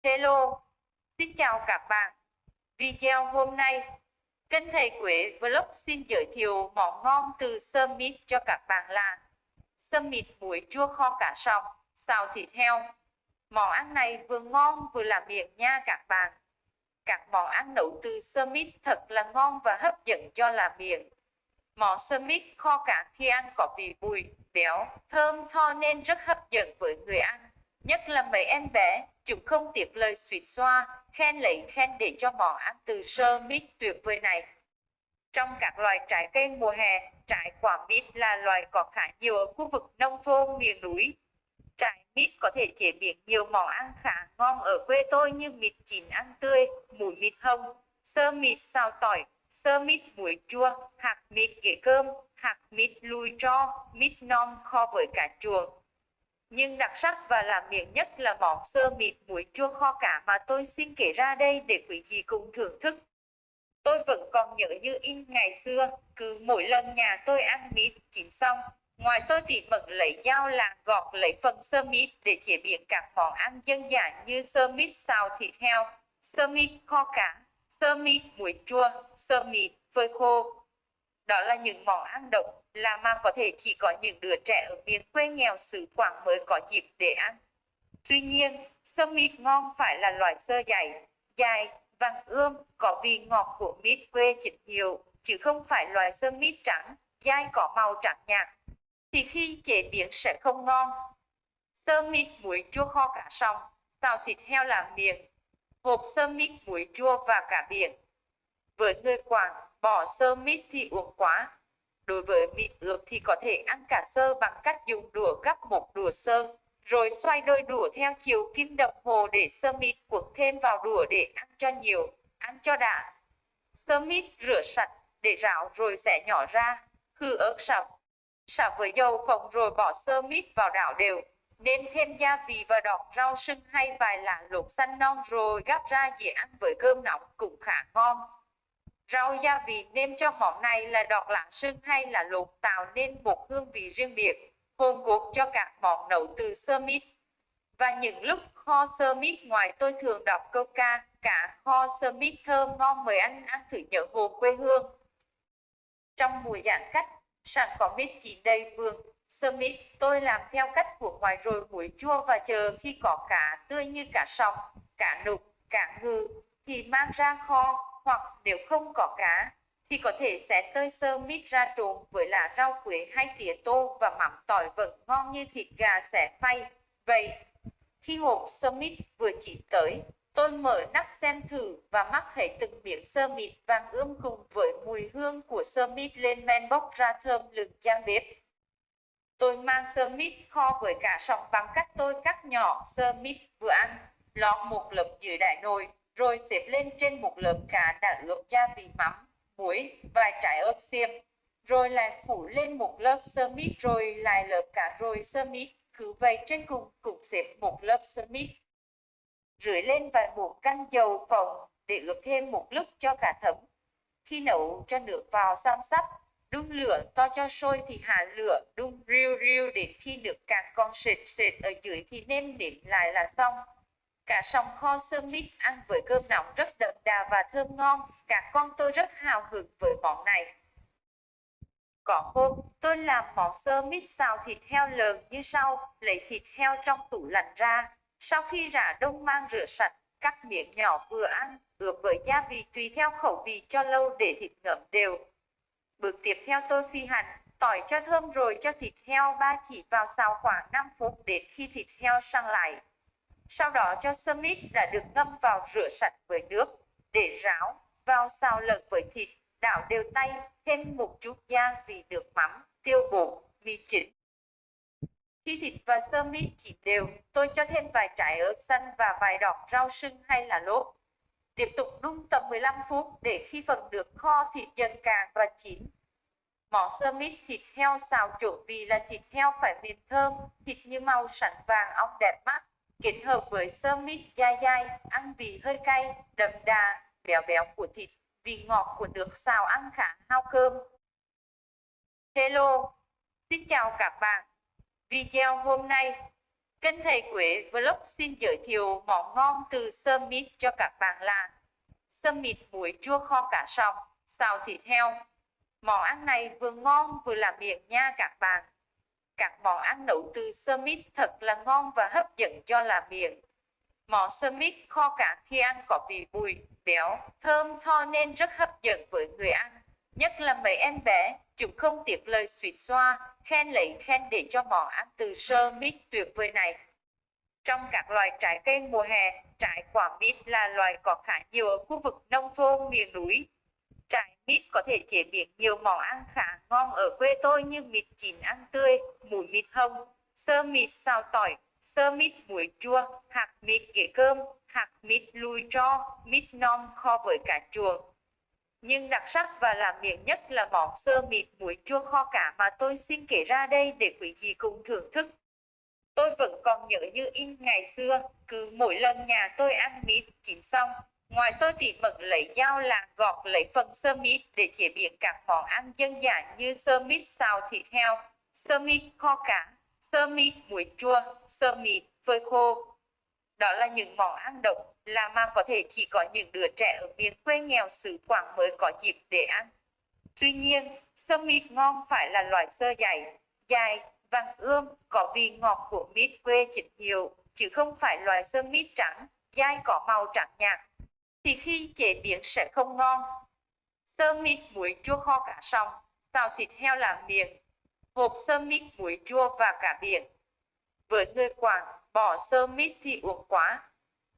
Hello, xin chào các bạn. Video hôm nay, kênh Thầy Quế Vlog xin giới thiệu món ngon từ Summit cho các bạn là Summit muối chua kho cá sòng, xào thịt heo. Món ăn này vừa ngon vừa làm miệng nha các bạn. Các món ăn nấu từ Summit thật là ngon và hấp dẫn cho làm miệng. Món Summit kho cá khi ăn có vị bùi, béo, thơm tho nên rất hấp dẫn với người ăn. Nhất là mấy em bé, chúng không tiếc lời suýt xoa, khen lấy khen để cho món ăn từ Summit tuyệt vời này. Trong các loại trái cây mùa hè, trái quả mít là loại có khá nhiều ở khu vực nông thôn miền núi. Trái mít có thể chế biến nhiều món ăn khá ngon ở quê tôi như mít chín ăn tươi, muối mít hồng, sơ mít xào tỏi, sơ mít muối chua, hạt mít ghế cơm, hạt mít lùi tro, mít non kho với cá chuồng. Nhưng đặc sắc và làm miệng nhất là món sơ mít muối chua kho cá mà tôi xin kể ra đây để quý vị cùng thưởng thức. Tôi vẫn còn nhớ như in ngày xưa, cứ mỗi lần nhà tôi ăn mít chín xong, ngoài tôi tỉ mẩn lấy dao làng gọt lấy phần sơ mít để chế biến các món ăn dân dã như sơ mít xào thịt heo, sơ mít kho cá, sơ mít muối chua, sơ mít phơi khô. Đó là những món ăn độc là mà có thể chỉ có những đứa trẻ ở miền quê nghèo xứ Quảng mới có dịp để ăn. Tuy nhiên, sơ mít ngon phải là loại sơ dày, dài, vàng ươm, có vị ngọt của mít quê chính hiệu, chứ không phải loại sơ mít trắng, dai có màu trắng nhạt. Thì khi chế biến sẽ không ngon. Sơ mít muối chua kho cá sòng, xào thịt heo làm miệng, hộp sơ mít muối chua và cá biển. Với người Quảng, bỏ sơ mít thì uổng quá. Đối với mít ướp thì có thể ăn cả sơ bằng cách dùng đũa gắp một đũa sơ, rồi xoay đôi đũa theo chiều kim đồng hồ để sơ mít cuộn thêm vào đũa để ăn cho nhiều, ăn cho đã. Sơ mít rửa sạch để ráo rồi xẻ nhỏ ra, khử ớt sập. Sạp với dầu phồng rồi bỏ sơ mít vào đảo đều, nêm thêm gia vị và đọt rau sưng hay vài lạng luộc xanh non rồi gắp ra dĩa ăn với cơm nóng cũng khá ngon. Rau gia vị nêm cho món này là đọt lạng sưng hay là luộc tạo nên một hương vị riêng biệt, hồn cốt cho các món nấu từ sơ mít. Và những lúc kho sơ mít ngoài tôi thường đọc câu ca, cả kho sơ mít thơm ngon mời anh ăn thử nhớ hồ quê hương. Trong mùa giãn cách, sẵn có mít chín đầy vườn, sơ mít tôi làm theo cách của ngoài rồi muối chua và chờ khi có cá tươi như cá sòng, cá nục, cá ngừ thì mang ra kho, hoặc nếu không có cá thì có thể xé tơi sơ mít ra trộn với lá rau quế hay tía tô và mắm tỏi vẫn ngon như thịt gà xé phay. Vậy, khi hộp sơ mít vừa chín tới, tôi mở nắp xem thử và mắt thấy từng miếng sơ mít vàng ươm cùng với mùi hương của sơ mít lên men bốc ra thơm lừng gian bếp. Tôi mang sơ mít kho với cá sòng bằng cách tôi cắt nhỏ sơ mít vừa ăn, lót một lớp dưới đáy nồi, rồi xếp lên trên một lớp cá đã ướp gia vị mắm, muối, vài trái ớt xiêm, rồi lại phủ lên một lớp sơ mít rồi lại lớp cá rồi sơ mít, cứ vậy trên cùng cũng xếp một lớp sơ mít. Rưới lên vài muỗng canh dầu phồng để ướp thêm một lúc cho cá thấm. Khi nấu cho nước vào xăm sắp, đun lửa to cho sôi thì hạ lửa, đun riu riu đến khi nước càng còn sệt sệt ở dưới thì nêm nếm lại là xong. Cá sòng kho sơ mít ăn với cơm nóng rất đậm đà và thơm ngon, các con tôi rất hào hứng với món này. Có hôm, tôi làm món sơ mít xào thịt heo lợn như sau, lấy thịt heo trong tủ lạnh ra, sau khi rã đông mang rửa sạch, cắt miếng nhỏ vừa ăn, ướp với gia vị tùy theo khẩu vị cho lâu để thịt ngấm đều. Bước tiếp theo tôi phi hành, tỏi cho thơm rồi cho thịt heo ba chỉ vào xào khoảng 5 phút đến khi thịt heo săn lại. Sau đó cho sơ mít đã được ngâm vào rửa sạch với nước, để ráo, vào xào lẫn với thịt, đảo đều tay, thêm một chút gia vị nước mắm, tiêu bột, mì chính. Khi thịt và sơ mít chín đều, tôi cho thêm vài trái ớt xanh và vài đọt rau sưng hay là lốt. Tiếp tục đun tầm 15 phút để khi phần được kho thịt dần càng và chín. Món sơ mít thịt heo xào trộn vì là thịt heo phải mềm thơm, thịt như màu sẵn vàng óng đẹp mắt, kết hợp với sơ mít dai dai, ăn vị hơi cay, đậm đà, béo béo của thịt, vị ngọt của nước xào ăn khá hao cơm. Hello, xin chào các bạn. Video hôm nay, Kênh Thầy Quế Vlog xin giới thiệu món ngon từ Summit cho các bạn là Summit muối chua kho cá sòng, xào thịt heo. Món ăn này vừa ngon vừa làm miệng nha các bạn. Các món ăn nấu từ Summit thật là ngon và hấp dẫn cho làm miệng. Món Summit kho cá khi ăn có vị bùi, béo, thơm tho nên rất hấp dẫn với người ăn. Nhất là mấy em bé, chúng không tiếc lời suýt xoa, khen lấy khen để cho món ăn từ Summit tuyệt vời này. Trong các loại trái cây mùa hè, trái quả mít là loài có khá nhiều ở khu vực nông thôn miền núi. Trái mít có thể chế biến nhiều món ăn khá ngon ở quê tôi như mít chín ăn tươi, mùi mít hồng, sơ mít xào tỏi, sơ mít muối chua, hạt mít ghế cơm, hạt mít lùi tro, mít non kho với cá chuồng. Nhưng đặc sắc và làm miệng nhất là món sơ mít muối chua kho cá mà tôi xin kể ra đây để quý vị cùng thưởng thức. Tôi vẫn còn nhớ như in ngày xưa, cứ mỗi lần nhà tôi ăn mít chín xong, ngoài tôi tỉ mẩn lấy dao làng gọt lấy phần sơ mít để chế biến các món ăn dân dã như sơ mít xào thịt heo, sơ mít kho cá, sơ mít muối chua, sơ mít phơi khô. Đó là những món ăn độc là mà có thể chỉ có những đứa trẻ ở miền quê nghèo xứ Quảng mới có dịp để ăn. Tuy nhiên, sơ mít ngon phải là loại sơ dày, dài, vàng ươm, có vị ngọt của mít quê chính hiệu, chứ không phải loại sơ mít trắng, dai có màu trắng nhạt, thì khi chế biến sẽ không ngon. Sơ mít muối chua kho cá sòng, xào thịt heo làm miệng, hộp sơ mít muối chua và cá biển. Với người Quảng, bỏ sơ mít thì uổng quá.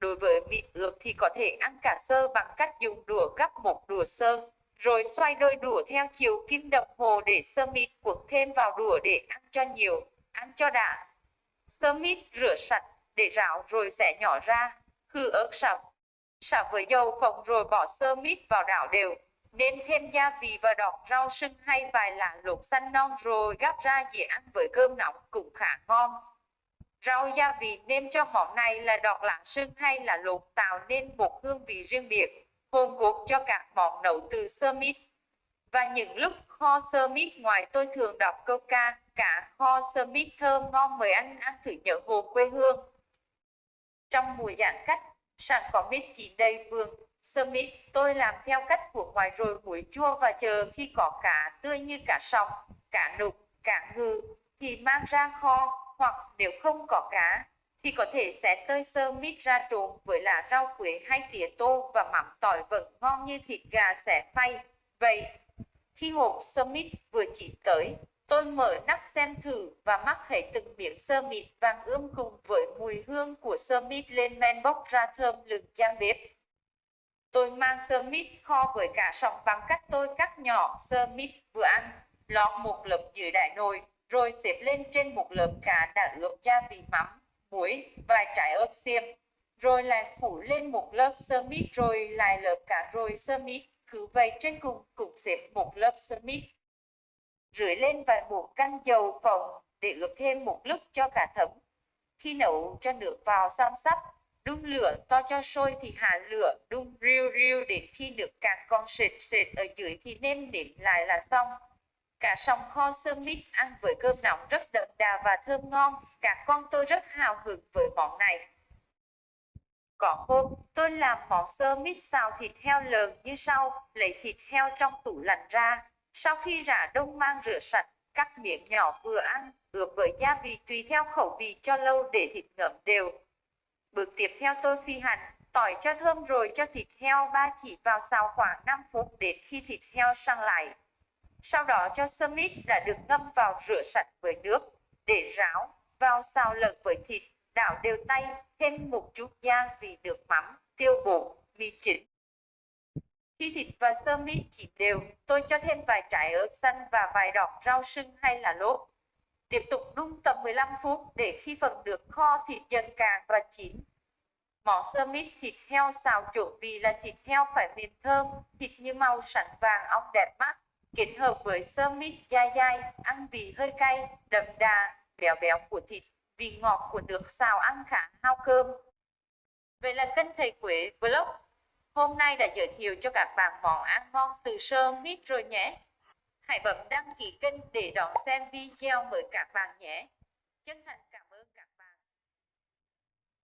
Đối với mít ướt thì có thể ăn cả sơ bằng cách dùng đũa gắp một đũa sơ, rồi xoay đôi đũa theo chiều kim đồng hồ để sơ mít cuộn thêm vào đũa để ăn cho nhiều, ăn cho đã. Sơ mít rửa sạch, để ráo rồi xẻ nhỏ ra, khử ớt sọc. Sạc với dầu phồng rồi bỏ sơ mít vào đảo đều, nêm thêm gia vị và đọt rau sưng hay vài lạng luộc xanh non rồi gắp ra dĩa ăn với cơm nóng cũng khá ngon. Rau gia vị nêm cho món này là đọt lạng sưng hay là luộc tạo nên một hương vị riêng biệt, hồn cốt cho các món nấu từ sơ mít. Và những lúc kho sơ mít ngoài tôi thường đọc câu ca, cả kho sơ mít thơm ngon mời anh ăn thử nhớ hồ quê hương. Trong mùa giãn cách, sẵn có mít chín đầy vườn, sơ mít tôi làm theo cách của ngoài rồi muối chua và chờ khi có cá tươi như cá sòng, cá nục, cá ngừ thì mang ra kho, hoặc nếu không có cá thì có thể xé tơi sơ mít ra trộn với lá rau quế hay tía tô và mắm tỏi vẫn ngon như thịt gà xé phay. Vậy, khi hộp sơ mít vừa chín tới, tôi mở nắp xem thử và mắt thấy từng miếng sơ mít vàng ươm cùng với mùi hương của sơ mít lên men bốc ra thơm lừng gian bếp. Tôi mang sơ mít kho với cá sòng bằng cách tôi cắt nhỏ sơ mít vừa ăn, lót một lớp dưới đáy nồi, rồi xếp lên trên một lớp cá đã ướp gia vị mắm, muối, vài trái ớt xiêm, rồi lại phủ lên một lớp sơ mít rồi lại lớp cá rồi sơ mít, cứ vậy trên cùng cũng xếp một lớp sơ mít. Rưới lên vài muỗng canh dầu phồng để ướp thêm một lúc cho cá thấm. Khi nấu cho nước vào xăm sắp, đun lửa to cho sôi thì hạ lửa, đun riu riu đến khi nước càng còn sệt sệt ở dưới thì nêm nếm lại là xong. Cá sòng kho sơ mít ăn với cơm nóng rất đậm đà và thơm ngon, các con tôi rất hào hứng với món này. Có hôm, tôi làm món sơ mít xào thịt heo lợn như sau, lấy thịt heo trong tủ lạnh ra, sau khi rã đông mang rửa sạch, cắt miếng nhỏ vừa ăn, ướp với gia vị tùy theo khẩu vị cho lâu để thịt ngấm đều. Bước tiếp theo tôi phi hành, tỏi cho thơm rồi cho thịt heo ba chỉ vào xào khoảng 5 phút đến khi thịt heo săn lại. Sau đó cho sơ mít đã được ngâm vào rửa sạch với nước, để ráo, vào xào lẫn với thịt, đảo đều tay, thêm một chút gia vị nước mắm, tiêu bột, mì chính. Khi thịt và sơ mít chín đều, tôi cho thêm vài trái ớt xanh và vài đọt rau sưng hay là lốt. Tiếp tục đun tầm 15 phút để khi phần được kho thịt dần càng và chín. Món sơ mít thịt heo xào trộn vì là thịt heo phải mềm thơm, thịt như màu sẵn vàng óng đẹp mắt, kết hợp với sơ mít dai dai, ăn vị hơi cay, đậm đà, béo béo của thịt, vị ngọt của nước xào ăn khá hao cơm. Vậy là kênh Thầy Quế Vlog hôm nay đã giới thiệu cho các bạn món ăn ngon từ sơ mít rồi nhé. Hãy bấm đăng ký kênh để đón xem video mới các bạn nhé. Chân thành